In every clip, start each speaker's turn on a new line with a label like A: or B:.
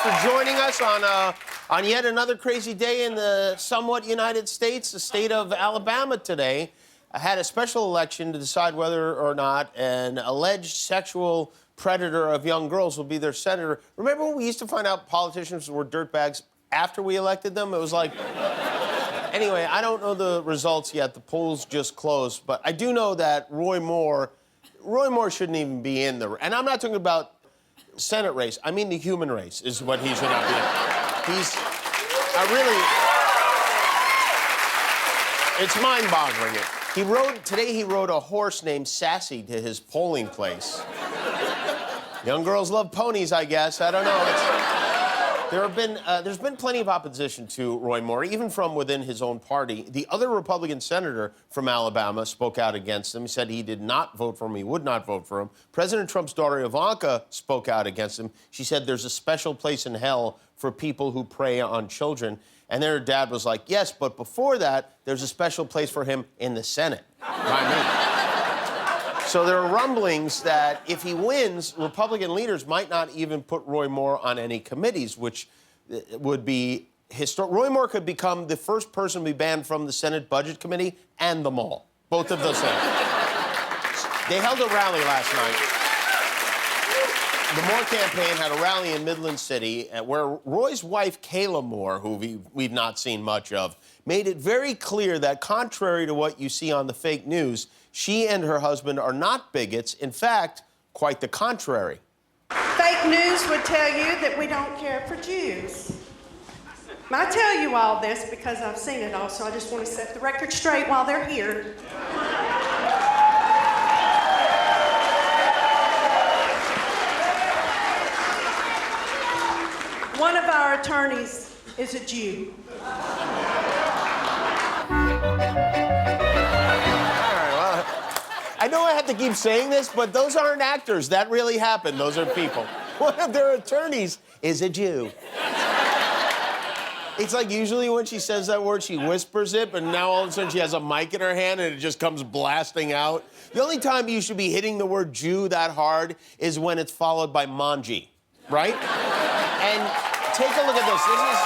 A: for joining us on yet another crazy day in the somewhat United States. The state of Alabama today had a special election to decide whether or not an alleged sexual predator of young girls will be their senator. Remember when we used to find out politicians were dirtbags after we elected them? It was like... Anyway, I don't know the results yet. The polls just closed. But I do know that Roy Moore shouldn't even be in the... And I'm not talking about Senate race. I mean the human race is what he should not be in. He's... It's mind-boggling. Today he rode a horse named Sassy to his polling place. Young girls love ponies, I guess. I don't know. There's been plenty of opposition to Roy Moore, even from within his own party. The other Republican senator from Alabama spoke out against him. He said he did not vote for him. He would not vote for him. President Trump's daughter, Ivanka, spoke out against him. She said there's a special place in hell for people who prey on children. And their dad was like, yes, but before that, there's a special place for him in the Senate. By me. So there are rumblings that if he wins, Republican leaders might not even put Roy Moore on any committees, which would be historic. Roy Moore could become the first person to be banned from the Senate Budget Committee and the mall. Both of those things. They held a rally last night. The Moore campaign had a rally in Midland City where Roy's wife, Kayla Moore, who we've not seen much of, made it very clear that contrary to what you see on the fake news, she and her husband are not bigots. In fact, quite the contrary.
B: Fake news would tell you that we don't care for Jews. I tell you all this because I've seen it all, so I just want to set the record straight while they're here. One of our attorneys is a Jew.
A: I know I have to keep saying this, but those aren't actors. That really happened. Those are people. One of their attorneys is a Jew. It's like usually when she says that word, she whispers it, but now all of a sudden she has a mic in her hand and it just comes blasting out. The only time you should be hitting the word Jew that hard is when it's followed by manji, right? And take a look at this. This is...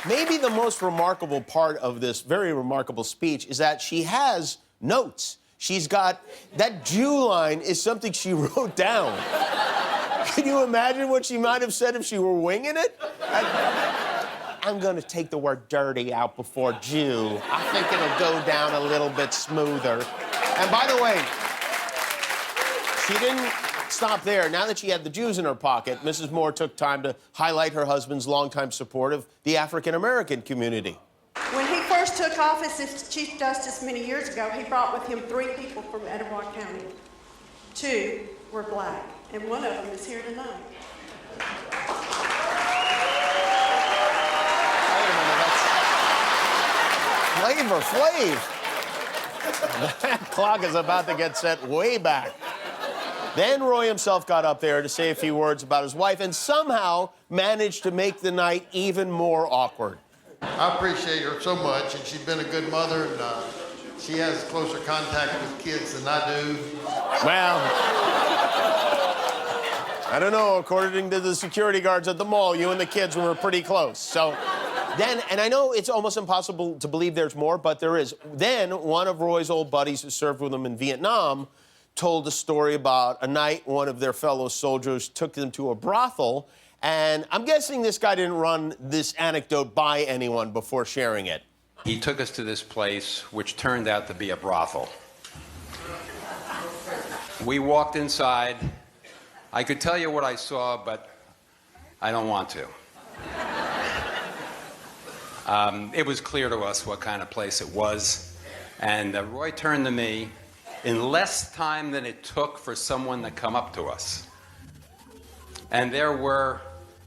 A: Maybe the most remarkable part of this very remarkable speech is that she has notes. She's got... That Jew line is something she wrote down. Can you imagine what she might have said if she were winging it? I'm going to take the word dirty out before Jew. I think it'll go down a little bit smoother. And by the way, she didn't stop there. Now that she had the Jews in her pocket, Mrs. Moore took time to highlight her husband's longtime support of the African-American community.
B: When he first took office as Chief Justice many years ago, he brought with him 3 people from Etowah County. 2 were black, and one of them is here tonight.
A: Wait a minute, Flavor Flav. That clock is about to get set way back. Then Roy himself got up there to say a few words about his wife and somehow managed to make the night even more awkward.
C: I appreciate her so much, and she's been a good mother, and she has closer contact with kids than I do.
A: Well, I don't know. According to the security guards at the mall, you and the kids were pretty close. So then, and I know it's almost impossible to believe there's more, but there is. Then one of Roy's old buddies who served with him in Vietnam told a story about a night one of their fellow soldiers took them to a brothel, and I'm guessing this guy didn't run this anecdote by anyone before sharing it.
D: He took us to this place, which turned out to be a brothel. We walked inside. I could tell you what I saw, but I don't want to. It was clear to us what kind of place it was, and Roy turned to me in less time than it took for someone to come up to us. And there were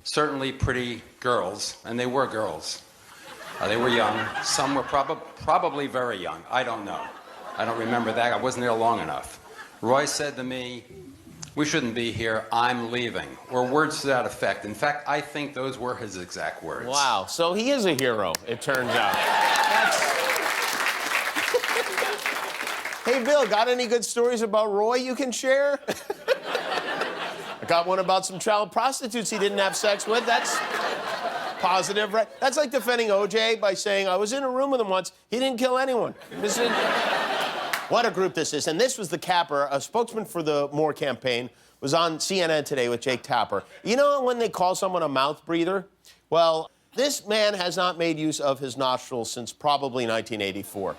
D: certainly pretty girls, and they were girls. They were young. Some were probably very young. I don't know. I don't remember that. I wasn't there long enough. Roy said to me, "We shouldn't be here. I'm leaving," or words to that effect. In fact, I think those were his exact words.
A: Wow. So he is a hero, it turns out. Hey, Bill, got any good stories about Roy you can share? I got one about some child prostitutes he didn't have sex with. That's positive, right? That's like defending O.J. by saying, I was in a room with him once. He didn't kill anyone. What a group this is. And this was the capper. A spokesman for the Moore campaign was on CNN today with Jake Tapper. You know when they call someone a mouth breather? Well, this man has not made use of his nostrils since probably 1984.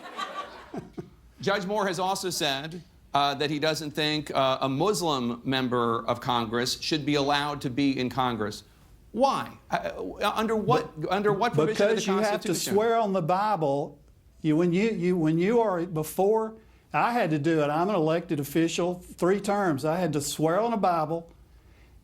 E: Judge Moore has also said that he doesn't think a Muslim member of Congress should be allowed to be in Congress. Why? Under what provision of the Constitution?
F: Because you have to swear on the Bible. When you are before, I had to do it. I'm an elected official, 3 terms. I had to swear on the Bible.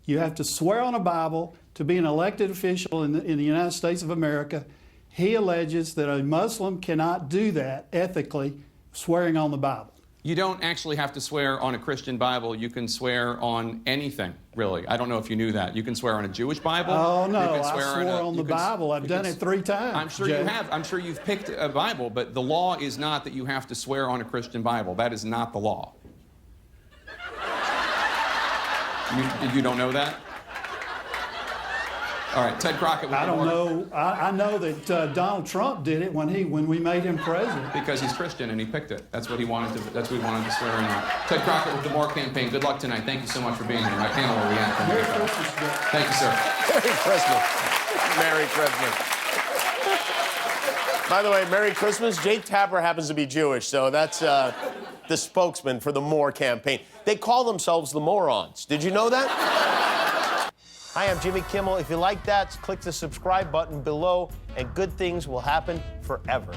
F: You have to swear on the Bible to be an elected official in the United States of America. He alleges that a Muslim cannot do that ethically, swearing on the Bible.
E: You don't actually have to swear on a Christian Bible. You can swear on anything, really. I don't know if you knew that. You can swear on a Jewish Bible.
F: Oh, no,
E: I
F: swore on the Bible. I've done it 3 times.
E: I'm sure you have. I'm sure you've picked a Bible, but the law is not that you have to swear on a Christian Bible. That is not the law. You don't know that? All right, Ted Crockett.
F: I don't know. I know that Donald Trump did it when we made him president.
E: Because he's Christian and he picked it. That's what he wanted to. That's what he wanted to swear in on. Ted Crockett with the Moore campaign. Good luck tonight. Thank you so much for being here. My panel will react.
F: Merry Christmas, Dick.
E: Thank you, sir.
A: Merry Christmas. Merry Christmas. By the way, Merry Christmas. Jake Tapper happens to be Jewish, so that's the spokesman for the Moore campaign. They call themselves the Morons. Did you know that? Hi, I'm Jimmy Kimmel. If you like that, click the subscribe button below, and good things will happen forever.